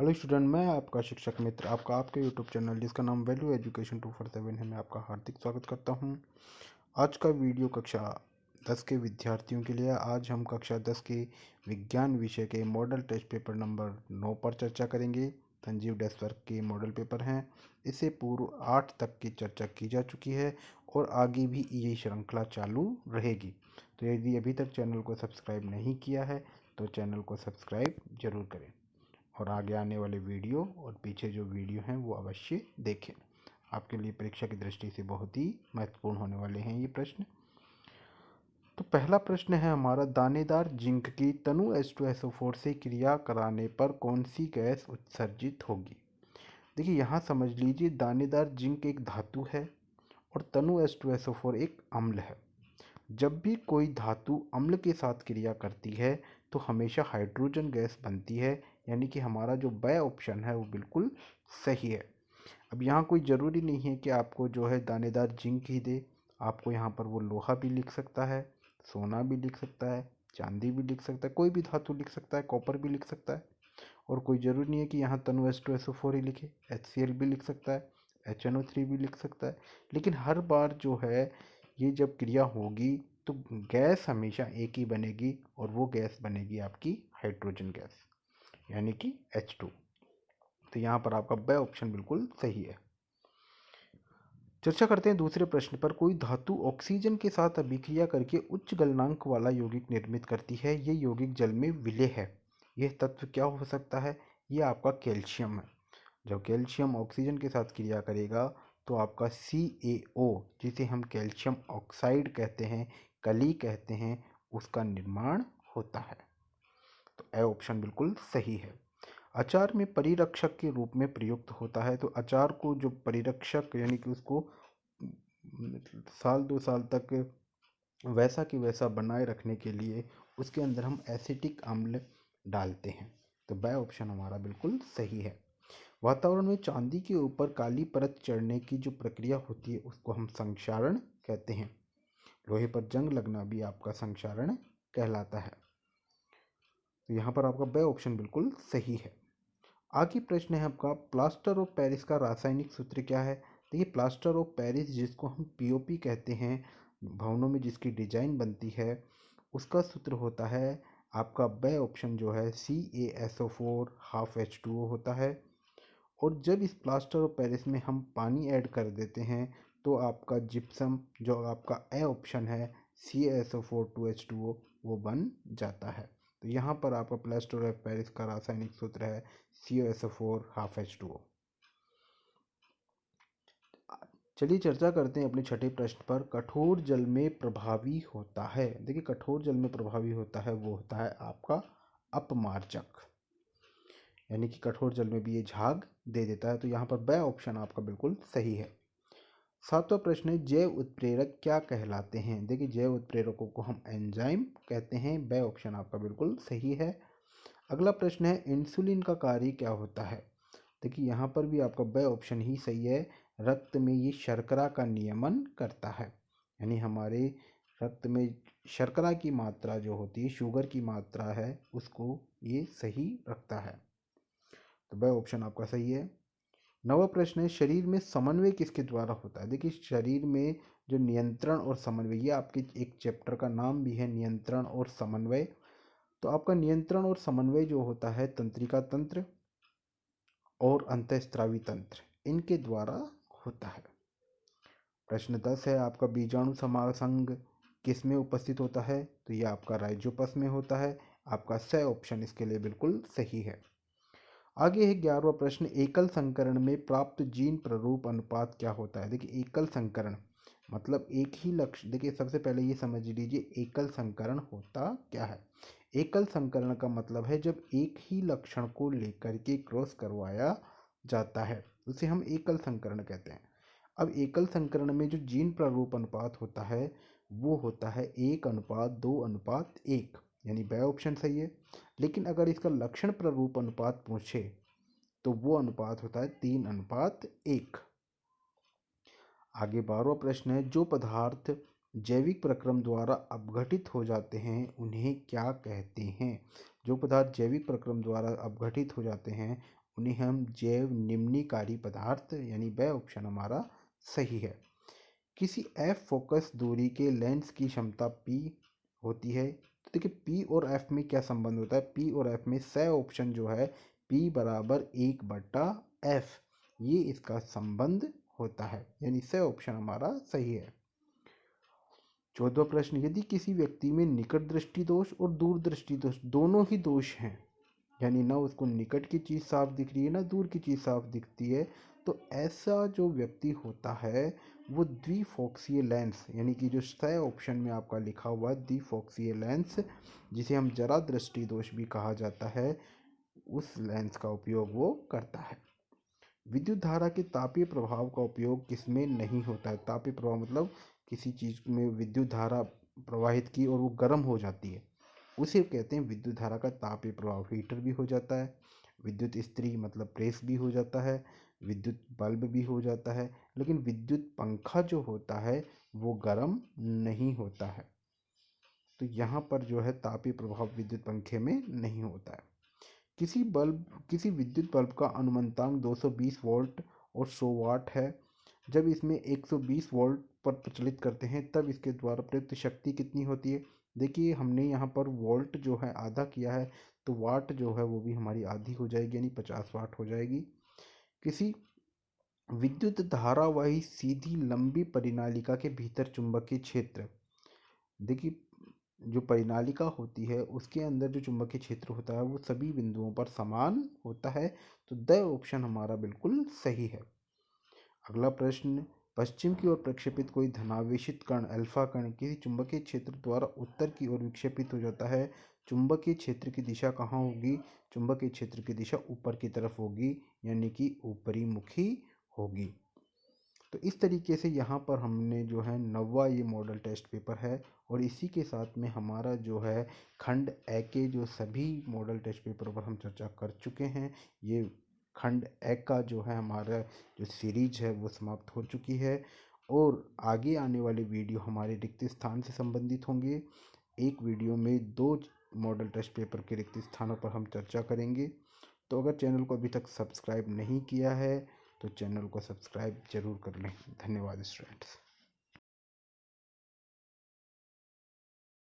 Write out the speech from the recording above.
Hello student, मैं आपका शिक्षक मित्र आपका आपके यूट्यूब चैनल जिसका नाम वैल्यू एजुकेशन 247 है, मैं आपका हार्दिक स्वागत करता हूं। आज का वीडियो कक्षा 10 के विद्यार्थियों के लिए। आज हम कक्षा 10 के विज्ञान विषय के मॉडल टेस्ट पेपर नंबर 9 पर चर्चा करेंगे। संजीव डेस्क वर्क के मॉडल पेपर हैं। इससे पूर्व 8 तक की चर्चा की जा चुकी है और आगे भी यही श्रृंखला चालू रहेगी। तो यदि अभी तक चैनल को सब्सक्राइब नहीं किया है तो चैनल को सब्सक्राइब जरूर करें और आगे आने वाले वीडियो और पीछे जो वीडियो हैं वो अवश्य देखें। आपके लिए परीक्षा की दृष्टि से बहुत ही महत्वपूर्ण होने वाले हैं ये प्रश्न। तो पहला प्रश्न है हमारा, दानेदार जिंक की तनु H2SO4 से क्रिया कराने पर कौन सी गैस उत्सर्जित होगी। देखिए यहाँ समझ लीजिए, दानेदार जिंक एक धातु है और तनु H2SO4 एक अम्ल है। जब भी कोई धातु अम्ल के साथ क्रिया करती है तो हमेशा हाइड्रोजन गैस बनती है, यानी कि हमारा जो ब ऑप्शन है वो बिल्कुल सही है। अब यहाँ कोई ज़रूरी नहीं है कि आपको जो है दानेदार जिंक ही दे, आपको यहाँ पर वो लोहा भी लिख सकता है, सोना भी लिख सकता है, चांदी भी लिख सकता है, कोई भी धातु लिख सकता है, कॉपर भी लिख सकता है। और कोई ज़रूरी नहीं है कि यहाँ तनु H2SO4 ही लिखे, HCl भी लिख सकता है, HNO3 भी लिख सकता है। लेकिन हर बार जो है ये जब क्रिया होगी तो गैस हमेशा एक ही बनेगी और वो गैस बनेगी आपकी हाइड्रोजन गैस, यानी कि H2। तो यहाँ पर आपका ब ऑप्शन बिल्कुल सही है। चर्चा करते हैं दूसरे प्रश्न पर। कोई धातु ऑक्सीजन के साथ अभिक्रिया करके उच्च गलनांक वाला यौगिक निर्मित करती है। ये यौगिक जल में विलेय है। यह तत्व क्या हो सकता है? ये आपका कैल्शियम है। जब कैल्शियम ऑक्सीजन के साथ क्रिया करेगा तो आपका CaO, जिसे हम कैल्शियम ऑक्साइड कहते हैं, कली कहते हैं, उसका निर्माण होता है। तो ए ऑप्शन बिल्कुल सही है। अचार में परिरक्षक के रूप में प्रयुक्त होता है। तो अचार को जो परिरक्षक यानी कि उसको साल 2 साल तक वैसा कि वैसा बनाए रखने के लिए उसके अंदर हम एसिटिक अम्ल डालते हैं। तो ब ऑप्शन हमारा बिल्कुल सही है। वातावरण में चांदी के ऊपर काली परत चढ़ने की जो प्रक्रिया होती है उसको हम संक्षारण कहते हैं। लोहे पर जंग लगना भी आपका संक्षारण कहलाता है। तो यहाँ पर आपका ब ऑप्शन बिल्कुल सही है। आगे प्रश्न है आपका, प्लास्टर ऑफ पेरिस का रासायनिक सूत्र क्या है। देखिए, प्लास्टर ऑफ पेरिस जिसको हम पीओपी कहते हैं, भवनों में जिसकी डिजाइन बनती है, उसका सूत्र होता है आपका ब ऑप्शन जो है CaSO4 हाफ H2O होता है। और जब इस प्लास्टर ऑफ पेरिस में हम पानी ऐड कर देते हैं तो आपका जिप्सम जो आपका ए ऑप्शन है CaSO4 2H2O वो बन जाता है। तो यहाँ पर आपका प्लास्टर ऑफ पेरिस का रासायनिक सूत्र है CaSO4 हाफ H2O। चलिए चर्चा करते हैं अपने छठे प्रश्न पर। कठोर जल में प्रभावी होता है। देखिए, कठोर जल में प्रभावी होता है वो होता है आपका अपमार्जक, यानी कि कठोर जल में भी ये झाग दे देता है। तो यहाँ पर ब ऑप्शन आपका बिल्कुल सही है। सातवां प्रश्न है, जैव उत्प्रेरक क्या कहलाते हैं। देखिए, जैव उत्प्रेरकों को हम एंजाइम कहते हैं। ब ऑप्शन आपका बिल्कुल सही है। अगला प्रश्न है, इंसुलिन का कार्य क्या होता है। देखिए, यहाँ पर भी आपका ब ऑप्शन ही सही है। रक्त में ये शर्करा का नियमन करता है, यानी हमारे रक्त में शर्करा की मात्रा जो होती है, शुगर की मात्रा है, उसको ये सही रखता है। तो ब ऑप्शन आपका सही है। नवा प्रश्न है, शरीर में समन्वय किसके द्वारा होता है। देखिए, शरीर में जो नियंत्रण और समन्वय, ये आपके एक चैप्टर का नाम भी है, नियंत्रण और समन्वय। तो आपका नियंत्रण और समन्वय जो होता है तंत्रिका तंत्र और अंतःस्रावी तंत्र, इनके द्वारा होता है। प्रश्न 10 है आपका, बीजाणु समासंग किस में उपस्थित होता है। तो ये आपका राइजोपस में होता है। आपका स ऑप्शन इसके लिए बिल्कुल सही है। आगे है 11वां प्रश्न, एकल संकरण में प्राप्त जीन प्ररूप अनुपात क्या होता है। देखिए, एकल संकरण मतलब एक ही लक्ष्य। देखिए, सबसे पहले ये समझ लीजिए एकल संकरण होता क्या है। एकल संकरण का मतलब है जब एक ही लक्षण को लेकर के क्रॉस करवाया जाता है, उसे हम एकल संकरण कहते हैं। अब एकल संकरण में जो जीन प्रारूप अनुपात होता है वो होता है 1:2:1, यानी ब ऑप्शन सही है। लेकिन अगर इसका लक्षण प्रारूप अनुपात पूछे तो वो अनुपात होता है 3:1। आगे 12वां प्रश्न है, जो पदार्थ जैविक प्रक्रम द्वारा अपघटित हो जाते हैं उन्हें क्या कहते हैं? जो पदार्थ जैविक प्रक्रम द्वारा अपघटित हो जाते हैं उन्हें हम जैव निम्नीकारी पदार्थ, यानी ब ऑप्शन हमारा सही है। किसी एफ फोकस दूरी के लेंस की क्षमता P होती है। तो देखिए P और F में क्या संबंध होता है? P और F में स ऑप्शन जो है P बराबर 1/F, ये इसका संबंध होता है, यानी स ऑप्शन हमारा सही है। 14वां प्रश्न, यदि किसी व्यक्ति में निकट दृष्टि दोष और दूर दृष्टि दोष दोनों ही दोष हैं, यानी ना उसको निकट की चीज़ साफ दिख रही है ना दूर की चीज़ साफ दिखती है, तो ऐसा जो व्यक्ति होता है वो द्विफोक्सीय लेंस, यानी कि जो स ऑप्शन में आपका लिखा हुआ है द्विफोक्सीय लेंस, जिसे हम जरा दृष्टि दोष भी कहा जाता है, उस लेंस का उपयोग वो करता है। विद्युत धारा के तापीय प्रभाव का उपयोग किसमें नहीं होता है? तापीय प्रभाव मतलब किसी चीज़ में विद्युत धारा प्रवाहित की और वो गर्म हो जाती है, उसे कहते हैं विद्युत धारा का तापीय प्रभाव। हीटर भी हो जाता है, विद्युत इस्त्री मतलब प्रेस भी हो जाता है, विद्युत बल्ब भी हो जाता है, लेकिन विद्युत पंखा जो होता है वो गर्म नहीं होता है। तो यहाँ पर जो है तापीय प्रभाव विद्युत पंखे में नहीं होता है। किसी विद्युत बल्ब का अनुमंतांक 220 वोल्ट और 100 वाट है। जब इसमें 120 वोल्ट पर प्रचलित करते हैं तब इसके द्वारा प्रयुक्त शक्ति कितनी होती है? देखिए हमने यहाँ पर वोल्ट जो है आधा किया है, तो वाट जो है वो भी हमारी आधी हो जाएगी, यानी 50 वाट हो जाएगी। किसी विद्युत धारावाही सीधी लंबी परिनालिका के भीतर चुंबकीय क्षेत्र, देखिए जो परिनालिका होती है उसके अंदर जो चुंबकीय क्षेत्र होता है वो सभी बिंदुओं पर समान होता है, तो द ऑप्शन हमारा बिल्कुल सही है। अगला प्रश्न, पश्चिम की ओर प्रक्षेपित कोई धनावेशित कण अल्फा कण किसी चुंबकीय क्षेत्र द्वारा उत्तर की ओर विक्षेपित हो जाता है, चुंबकीय क्षेत्र की दिशा कहाँ होगी? चुंबकीय क्षेत्र की दिशा ऊपर की तरफ होगी, यानी कि ऊपरी मुखी होगी। तो इस तरीके से यहाँ पर हमने जो है 9वां ये मॉडल टेस्ट पेपर है, और इसी के साथ में हमारा जो है खंड ए के जो सभी मॉडल टेस्ट पेपर पर हम चर्चा कर चुके हैं, ये खंड ए का जो है हमारा जो सीरीज है वो समाप्त हो चुकी है। और आगे आने वाले वीडियो हमारे रिक्त स्थान से संबंधित होंगे। एक वीडियो में 2 मॉडल टेस्ट पेपर के रिक्त स्थानों पर हम चर्चा करेंगे। तो अगर चैनल को अभी तक सब्सक्राइब नहीं किया है तो चैनल को सब्सक्राइब जरूर कर लें। धन्यवाद स्टूडेंट्स।